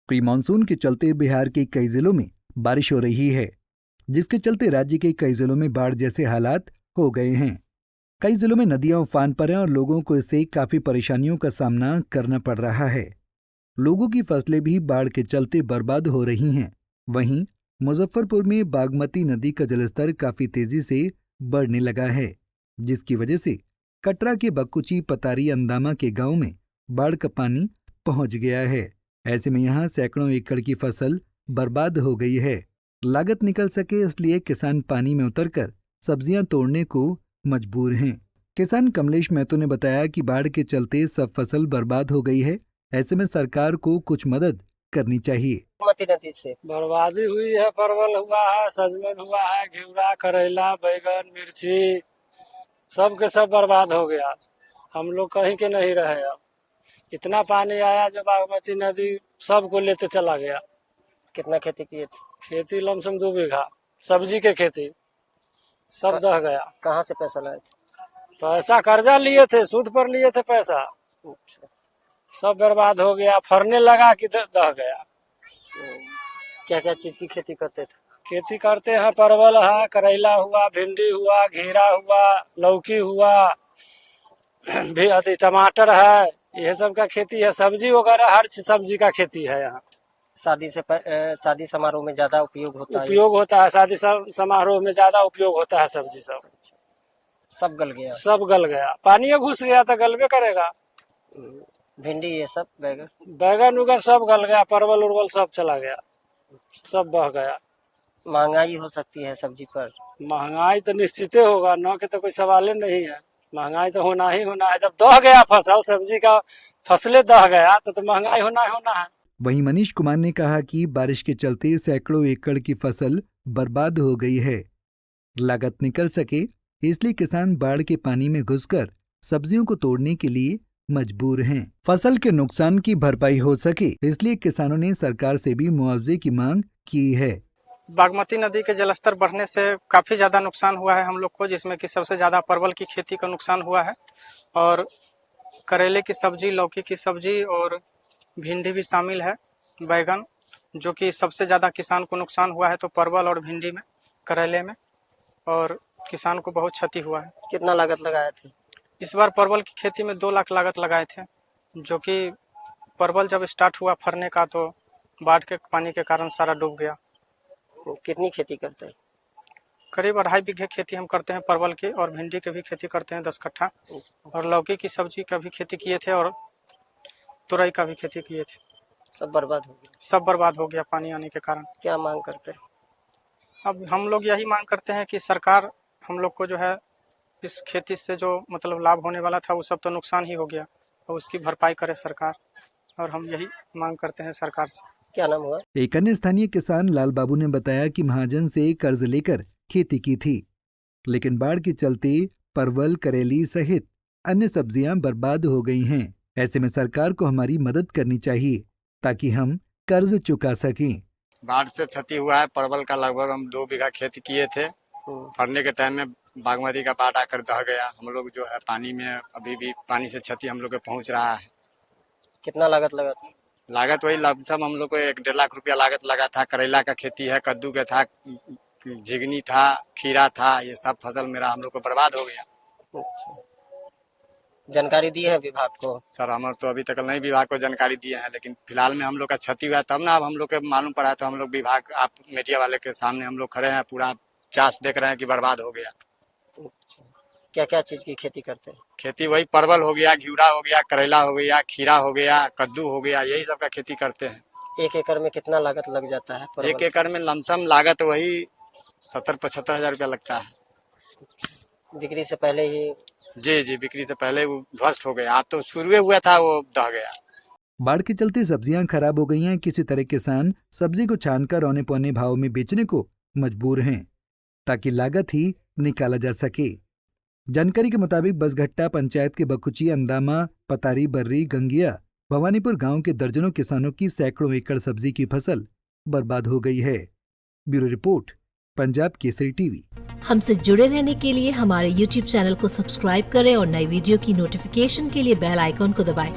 Pre monsoon के चलते बिहार के कई जिलों में बारिश हो रही है, जिसके चलते राज्य के कई जिलों में बाढ़ जैसे हालात हो गए हैं। कई जिलों में नदियां उफान पर हैं और लोगों को इससे काफी परेशानियों का सामना करना पड़ रहा है। लोगों की फसलें भी बाढ़ के चलते बर्बाद हो रही हैं। वहीं मुजफ्फरपुर में बागमती नदी का जलस्तर काफी तेजी से बढ़ने लगा है, जिसकी वजह से कटरा के बक्कुची पतारी अंदामा के गांव में बाढ़ का पानी पहुंच गया है। ऐसे में यहां सैकड़ों एकड़ की फसल बर्बाद हो गई है। लागत निकल सके इसलिए किसान पानी में उतरकर सब्जियां तोड़ने को मजबूर हैं। किसान कमलेश महतो ने बताया कि बाढ़ के चलते सब फसल बर्बाद हो गई है। ऐसे में सरकार को कुछ मदद करनी चाहिए। बागमती नदी से बर्बादी हुई है, परवल हुआ है, सजमन हुआ है, घिउरा, करेला, बैगन, मिर्ची सब के सब बर्बाद हो गया। हम लोग कहीं के नहीं रहे। अब इतना पानी आया जो बागमती नदी सबको लेते चला गया। कितना खेती किए थे? खेती लमसम 2 बीघा सब्जी के खेती सब दह गया। कहाँ से पैसा लाए थे? पैसा कर्जा लिए थे, सूद पर लिए थे पैसा, अच्छा। सब बर्बाद हो गया। फरने लगा कि दह गया। क्या क्या चीज की खेती करते थे? खेती करते हैं, परवल है, करेला हुआ, भिंडी हुआ, घेरा हुआ, लौकी हुआ, भी टमाटर है, यह सब का खेती है। सब्जी वगैरह हर सब्जी का खेती है यहाँ। शादी समारोह में ज्यादा उपयोग होता है। शादी समारोह में ज्यादा उपयोग होता है सब्जी सब। सब गल गया? सब गल गया। पानी घुस गया तो गलबे करेगा। भिंडी ये सब बैगन उगन सब गल गया। परवल उर्वल सब चला गया, सब बह गया। महंगाई हो सकती है सब्जी पर? महंगाई तो निश्चित होगा, न के तो कोई सवाल नहीं है। महंगाई तो होना ही होना है। जब दह गया फसल, सब्जी का फसलें दह गया तो महंगाई होना ही होना है। वहीं मनीष कुमार ने कहा कि बारिश के चलते सैकड़ों एकड़ की फसल बर्बाद हो गई है। लागत निकल सके इसलिए किसान बाढ़ के पानी में घुसकर सब्जियों को तोड़ने के लिए मजबूर हैं। फसल के नुकसान की भरपाई हो सके इसलिए किसानों ने सरकार से भी मुआवजे की मांग की है। बागमती नदी के जलस्तर बढ़ने से काफी ज्यादा नुकसान हुआ है हम लोग को, जिसमें कि सबसे ज्यादा परवल की खेती का नुकसान हुआ है और करेले की सब्जी, लौकी की सब्जी और भिंडी भी शामिल है, बैगन, जो कि सबसे ज्यादा किसान को नुकसान हुआ है। तो परवल और भिंडी में, करेले में, और किसान को बहुत क्षति हुआ है। कितना लागत लगाए थे? इस बार परवल की खेती में 2 लाख लागत लगाए थे, जो कि परवल जब स्टार्ट हुआ फरने का तो बाढ़ के पानी के कारण सारा डूब गया। कितनी खेती करते हैं? करीब 2.5 बीघे खेती हम करते हैं परवल की, और भिंडी की भी खेती करते हैं 10 कट्ठा, और लौकी की सब्जी का भी खेती किए थे और तुरई का भी खेती किए थे। सब बर्बाद हो गया? सब बर्बाद हो गया पानी आने के कारण। क्या मांग करते हैं? अब हम लोग यही मांग करते हैं कि सरकार हम लोग को जो है इस खेती से जो मतलब लाभ होने वाला था वो सब तो नुकसान ही हो गया, और उसकी भरपाई करे सरकार, और हम यही मांग करते हैं सरकार से। क्या नाम हुआ? एक अन्य स्थानीय किसान लाल बाबू ने बताया कि महाजन से कर्ज लेकर खेती की थी, लेकिन बाढ़ के चलते परवल, करेली सहित अन्य सब्जियां बर्बाद हो गई हैं। ऐसे में सरकार को हमारी मदद करनी चाहिए ताकि हम कर्ज चुका सकें। बाढ़ से क्षति हुआ है। परवल का लगभग हम 2 बीघा खेती किए थे। फरने के टाइम में बागमती का बाढ़ आकर दह गया। हम लोग जो है पानी में अभी भी पानी से क्षति हम लोग को पहुंच रहा है। कितना लागत लगा था? लागत वही लमसम हम लोग को 1-1.5 लाख रुपया लागत लगा था। करेला का खेती है, कद्दू का था, झिगनी था, खीरा था, ये सब फसल मेरा हम लोग को बर्बाद हो गया। जानकारी दी है विभाग को? सर हम तो अभी तक नहीं विभाग को जानकारी दिए हैं, लेकिन फिलहाल में हम लोग का क्षति हुआ तब ना अब हम लोग को मालूम पड़ा, तो हम लोग विभाग, आप मीडिया वाले के सामने हम लोग खड़े हैं, पूरा चास देख रहे हैं कि बर्बाद हो गया। क्या क्या चीज की खेती करते हैं? खेती वही परवल हो गया, घिउरा हो गया, करेला हो गया, खीरा हो गया, कद्दू हो गया, यही सब का खेती करते हैं। 1 एकड़ में कितना लागत लग जाता है? 1 एकड़ में लमसम लागत वही 70-75 हजार रुपया लगता है। बिक्री से पहले ही? जी, बिक्री से पहले वो ध्वस्त हो गया। आप तो शुरू हुआ था वो दह गया। बाढ़ के चलते सब्जियां खराब हो गई हैं। किसी तरह किसान सब्जी को छानकर औने पौने भाव में बेचने को मजबूर हैं ताकि लागत ही निकाला जा सके। जानकारी के मुताबिक बसघट्टा पंचायत के बकुची, अंदामा, पतारी, बर्री, गंगिया, भवानीपुर गांव के दर्जनों किसानों की सैकड़ों एकड़ सब्जी की फसल बर्बाद हो गई है। Bureau report, Punjab Kesari TV. हमसे जुड़े रहने के लिए हमारे YouTube चैनल को सब्सक्राइब करें और नई वीडियो की नोटिफिकेशन के लिए बेल आइकॉन को दबाएं।